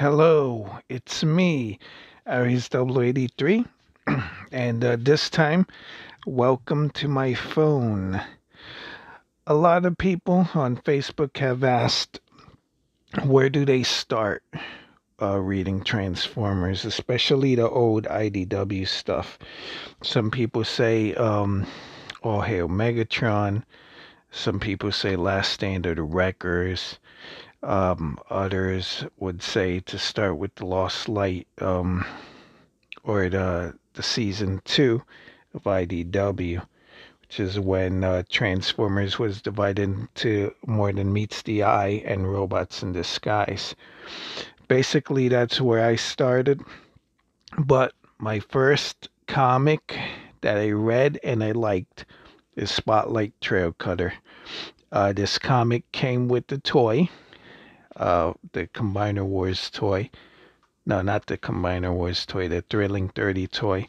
Hello, it's me, Aries W83, and this time, welcome to my phone. A lot of people on Facebook have asked, where do they start reading Transformers, especially the old IDW stuff. Some people say, All Hail Megatron. Some people say Last Stand of the Wreckers. Others would say to start with the Lost Light, or the season 2 of IDW, which is when Transformers was divided into More Than Meets the Eye and Robots in Disguise. Basically, that's where I started. But my first comic that I read and I liked is Spotlight Trailcutter. This comic came with the toy, the Combiner Wars toy. No, not the Combiner Wars toy, the Thrilling 30 toy.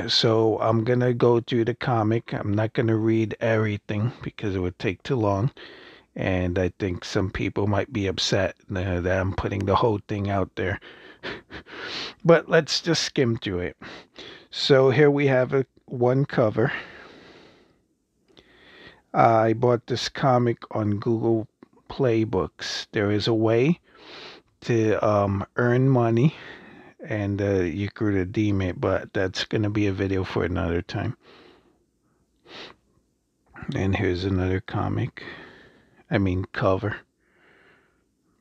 So I'm going to go through the comic. I'm not going to read everything because it would take too long. And I think some people might be upset that I'm putting the whole thing out there. But let's just skim through it. So here we have one cover. I bought this comic on Google Play Books. There is a way to earn money, and you could redeem it, but that's going to be a video for another time. And here's another cover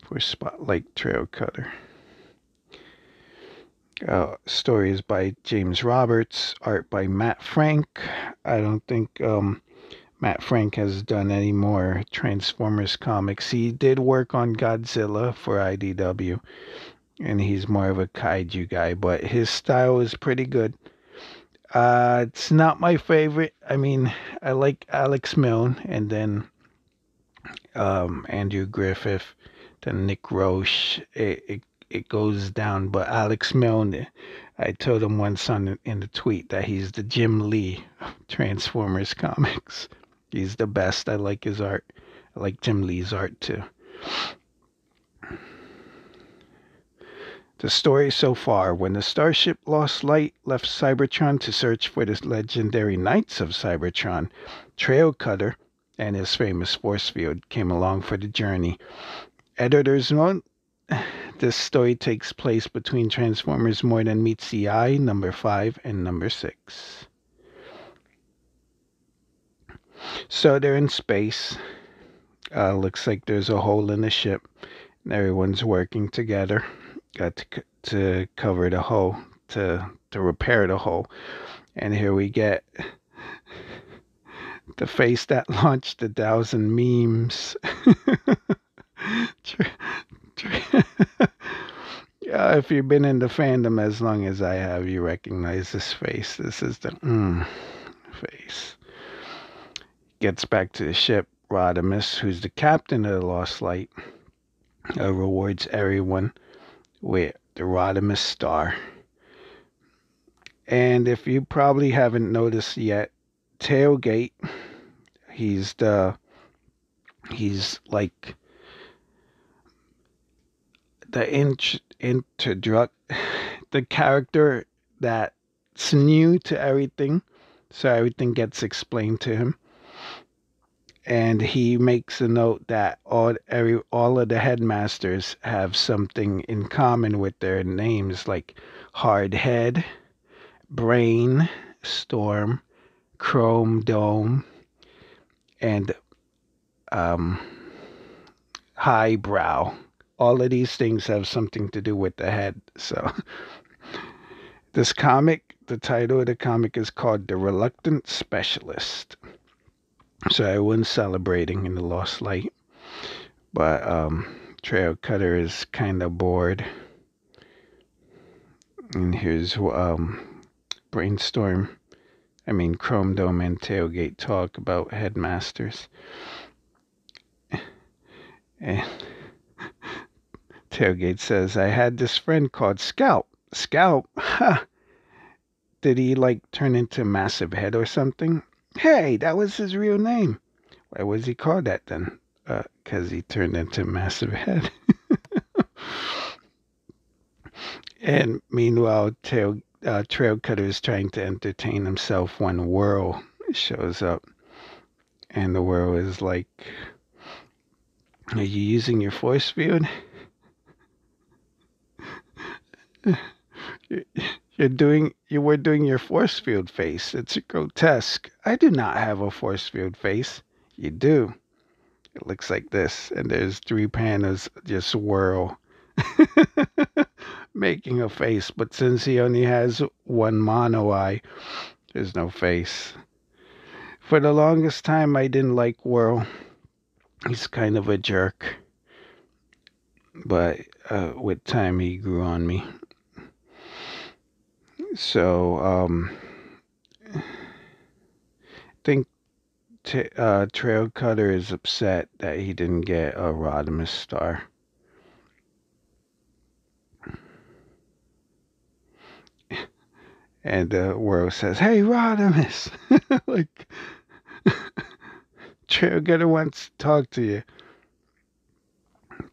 for Spotlight Trailcutter. Story is by James Roberts, art by Matt Frank. I don't think Matt Frank has done any more Transformers comics. He did work on Godzilla for IDW, and he's more of a kaiju guy, but his style is pretty good. It's not my favorite. I mean, I like Alex Milne, and then Andrew Griffith, then Nick Roche. It goes down, but Alex Milne, I told him once in the tweet that he's the Jim Lee of Transformers comics. He's the best. I like his art. I like Jim Lee's art too. The story so far: when the starship Lost Light left Cybertron to search for the legendary Knights of Cybertron, Trailcutter and his famous force field came along for the journey. Editor's note: this story takes place between Transformers More Than Meets the Eye, number 5 and number 6. So they're in space. Looks like there's a hole in the ship, and everyone's working together. Got to cover the hole, to repair the hole. And here we get the face that launched 1,000 memes. If you've been in the fandom as long as I have, you recognize this face. This is the face. Gets back to the ship. Rodimus, who's the captain of the Lost Light, rewards everyone with the Rodimus star. And if you probably haven't noticed yet, Tailgate, he's like the character that's new to everything, so everything gets explained to him. And he makes a note that all of the headmasters have something in common with their names, like Hardhead, Brain, Storm, Chrome Dome, and Highbrow. All of these things have something to do with the head. So this comic, the title of the comic is called The Reluctant Specialist. So everyone's celebrating in the Lost Light, but Trailcutter is kind of bored. And here's Chrome Dome and Tailgate talk about headmasters. And Tailgate says, I had this friend called Scout. Scout? Ha! Did he turn into a massive head or something? Hey, that was his real name. Why was he called that then? Because he turned into a massive head. And meanwhile, Trailcutter is trying to entertain himself when Whirl shows up. And the Whirl is like, are you using your force field? You were doing your force field face. It's grotesque. I do not have a force field face. You do. It looks like this, and there's three pandas just Whirl making a face. But since he only has one mono eye, there's no face. For the longest time, I didn't like Whirl. He's kind of a jerk, but with time, he grew on me. So I think Trailcutter is upset that he didn't get a Rodimus star. And Whirl says, "Hey, Rodimus!" Like, Trailcutter wants to talk to you.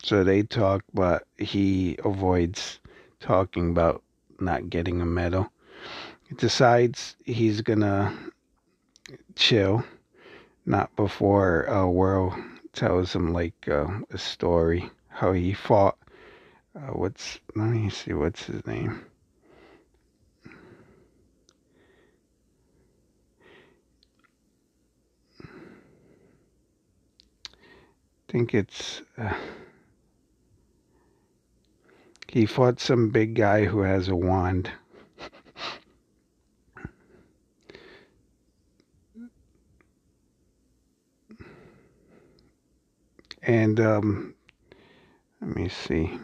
So they talk, but he avoids talking about not getting a medal. He decides he's gonna chill, not before Whirl tells him like a story how he fought. Let me see, what's his name? I think it's he fought some big guy who has a wand. And let me see.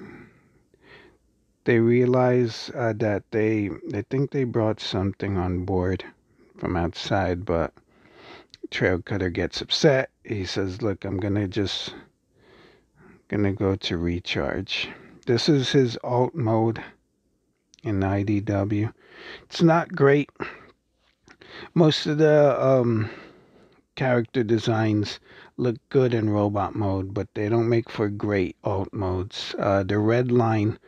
They realize that I think they brought something on board from outside, but Trailcutter gets upset. He says, "Look, I'm gonna go to recharge." This is his alt mode in IDW. It's not great. Most of the character designs look good in robot mode, but they don't make for great alt modes. The red line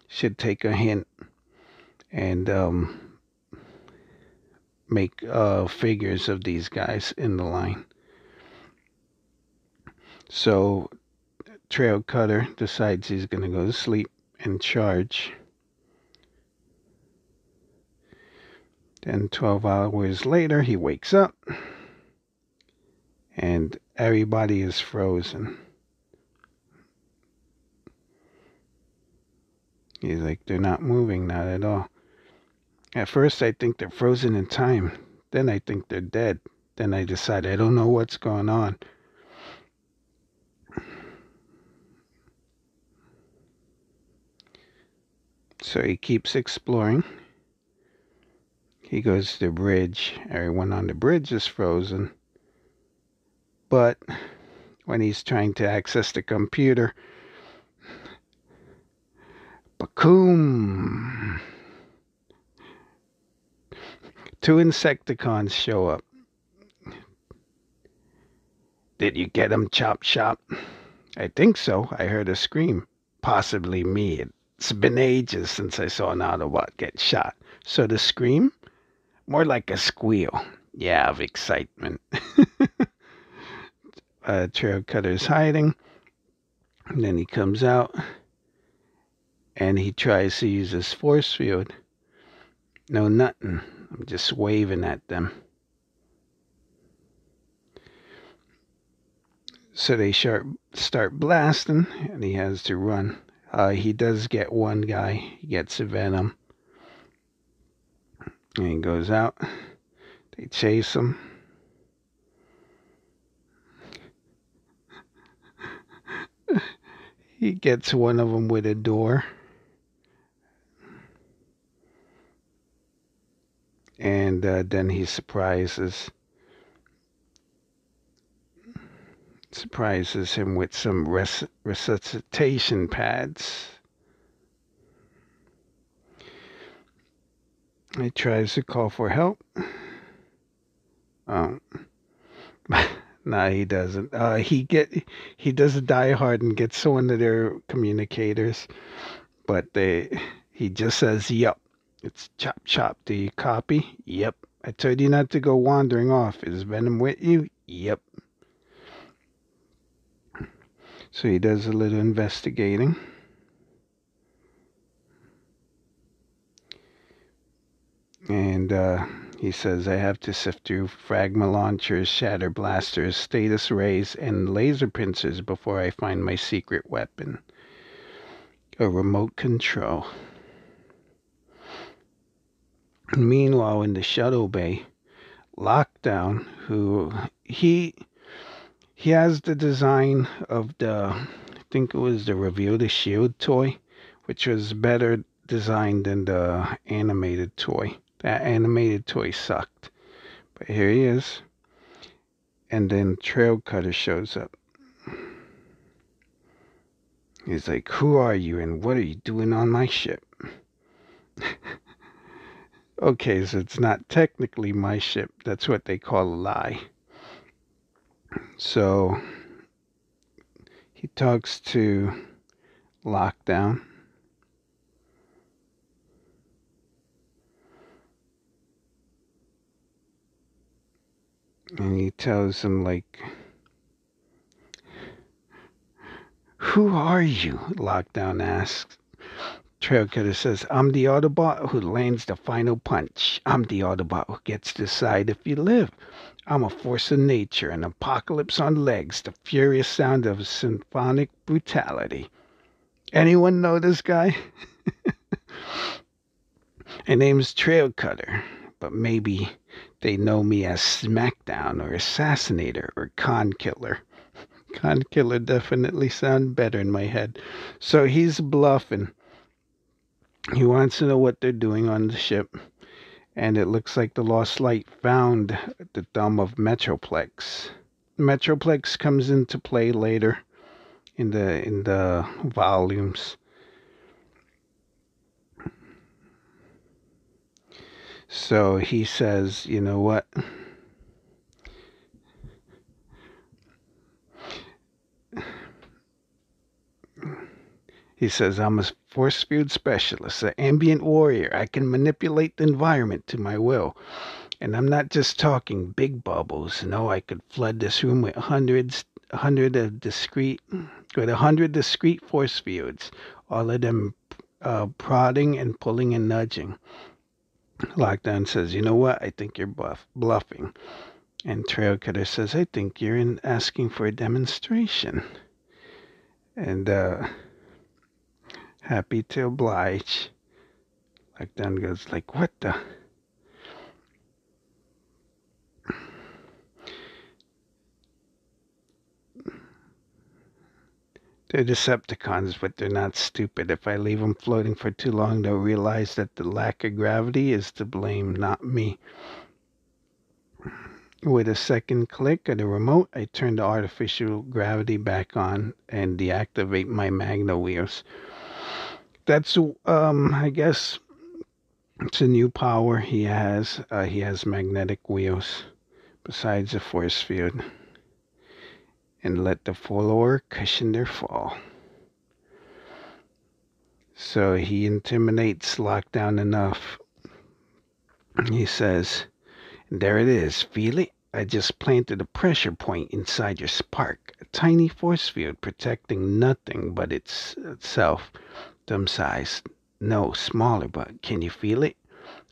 should take a hint and make figures of these guys in the line. So Trailcutter decides he's going to go to sleep and charge. Then 12 hours later, he wakes up and everybody is frozen. He's like, they're not moving, not at all. At first, I think they're frozen in time. Then I think they're dead. Then I decide I don't know what's going on. So he keeps exploring. He goes to the bridge. Everyone on the bridge is frozen. But when he's trying to access the computer, Bakoom! Two Insecticons show up. Did you get him, Chop Shop? I think so. I heard a scream. Possibly me. It's been ages since I saw an Autobot get shot. So the scream? More like a squeal. Yeah, of excitement. Trailcutter's hiding. And then he comes out. And he tries to use his force field. No, nothing. I'm just waving at them. So they start blasting, and he has to run. He does get one guy. He gets a Venom. And he goes out. They chase him. He gets one of them with a door. And then he surprises him with some resuscitation pads. He tries to call for help. Nah, he doesn't. He does die hard and gets one of their communicators, but He just says, "Yup." It's chop chop. Do you copy? Yep. I told you not to go wandering off. Is Venom with you? Yep. So he does a little investigating. And he says, I have to sift through fragma launchers, shatter blasters, status rays, and laser pincers before I find my secret weapon. A remote control. Meanwhile, in the shuttle bay, Lockdown, who he has the design of I think it was the Reveal the Shield toy, which was better designed than the animated toy. That animated toy sucked. But here he is. And then Trailcutter shows up. He's like, who are you and what are you doing on my ship? Okay, so it's not technically my ship. That's what they call a lie. So he talks to Lockdown. And he tells him, like, who are you? Lockdown asks. Trailcutter says, I'm the Autobot who lands the final punch. I'm the Autobot who gets to decide if you live. I'm a force of nature, an apocalypse on legs, the furious sound of symphonic brutality. Anyone know this guy? My name's Trailcutter, but maybe they know me as Smackdown or Assassinator or Con Killer. Con Killer definitely sound better in my head. So he's bluffing. He wants to know what they're doing on the ship. And it looks like the Lost Light found the thumb of Metroplex. Metroplex comes into play later in the volumes. So he says, you know what? He says, I'm a force field specialist, an ambient warrior. I can manipulate the environment to my will. And I'm not just talking big bubbles. No, I could flood this room with 100 discrete force fields, all of them prodding and pulling and nudging. Lockdown says, you know what? I think you're bluffing. And Trailcutter says, I think you're asking for a demonstration. And happy to oblige. Lockdown goes like, what the? They're Decepticons, but they're not stupid. If I leave them floating for too long, they'll realize that the lack of gravity is to blame, not me. With a second click of the remote, I turn the artificial gravity back on and deactivate my magno wheels. That's, I guess, it's a new power he has. He has magnetic wheels besides the force field. And let the follower cushion their fall. So he intimidates Lockdown enough. He says, there it is, feel it? I just planted a pressure point inside your spark. A tiny force field protecting nothing but itself. Thumb size. No, smaller, but can you feel it?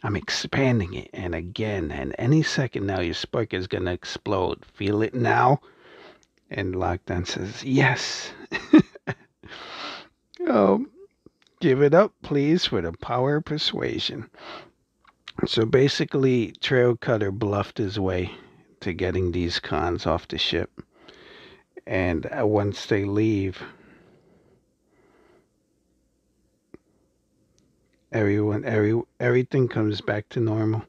I'm expanding it, and again, and any second now your spark is going to explode. Feel it now? And Lockdown says, yes. Oh, give it up, please, for the power of persuasion. So basically, Trailcutter bluffed his way to getting these cons off the ship. And once they leave, everything comes back to normal.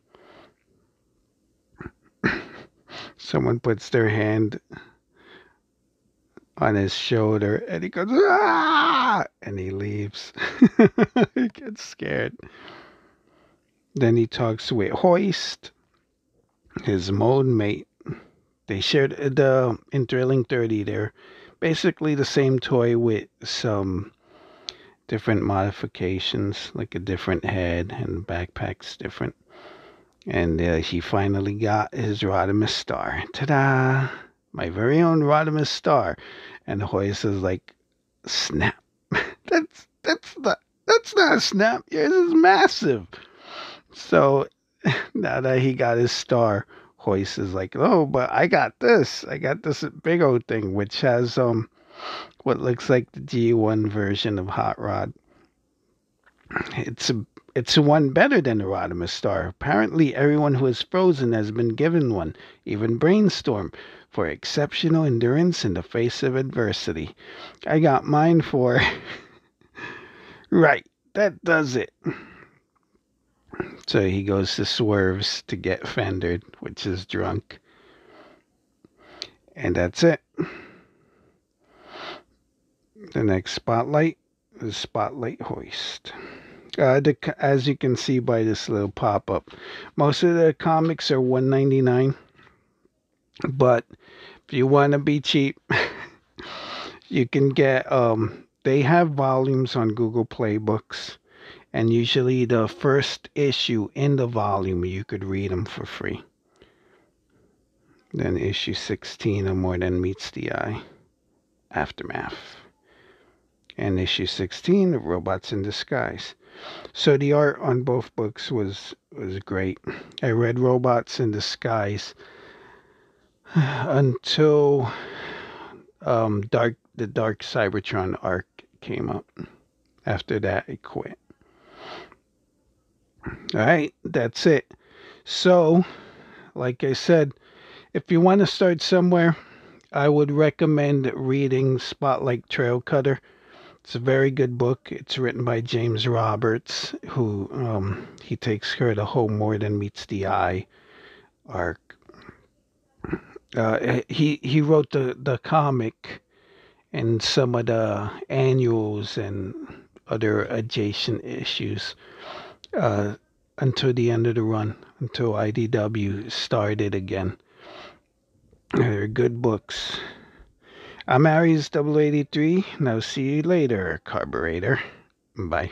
Someone puts their hand on his shoulder and he goes, ah! And he leaves. He gets scared. Then he talks with Hoist, his mold mate. They shared the in Thrilling 30. They're basically the same toy with some different modifications, like a different head, and the backpack's different. And he finally got his Rodimus star. Ta-da! My very own Rodimus star. And Hoist is like, snap. That's not a snap. Yours is massive. So now that he got his star, Hoist is like, oh, but I got this. I got this big old thing, which has what looks like the G1 version of Hot Rod. It's one better than the Rodimus star. Apparently, everyone who is frozen has been given one, even Brainstorm, for exceptional endurance in the face of adversity. I got mine for right. That does it. So he goes to Swerves to get fendered, which is drunk. And that's it. The next spotlight is Spotlight Hoist. As you can see by this little pop-up, most of the comics are $1.99. But if you want to be cheap, you can get, they have volumes on Google Play Books. And usually the first issue in the volume, you could read them for free. Then issue 16 of More Than Meets the Eye, Aftermath. And issue 16 of Robots in Disguise. So the art on both books was great. I read Robots in Disguise until the Dark Cybertron arc came up. After that, I quit. All right, that's it. So, like I said, if you want to start somewhere, I would recommend reading Spotlight Trailcutter. It's a very good book. It's written by James Roberts, who he takes care of the whole More Than Meets the Eye arc. He wrote the comic and some of the annuals and other adjacent issues until the end of the run, until IDW started again. They're good books. I'm Aries 083. Now see you later, Carburetor. Bye.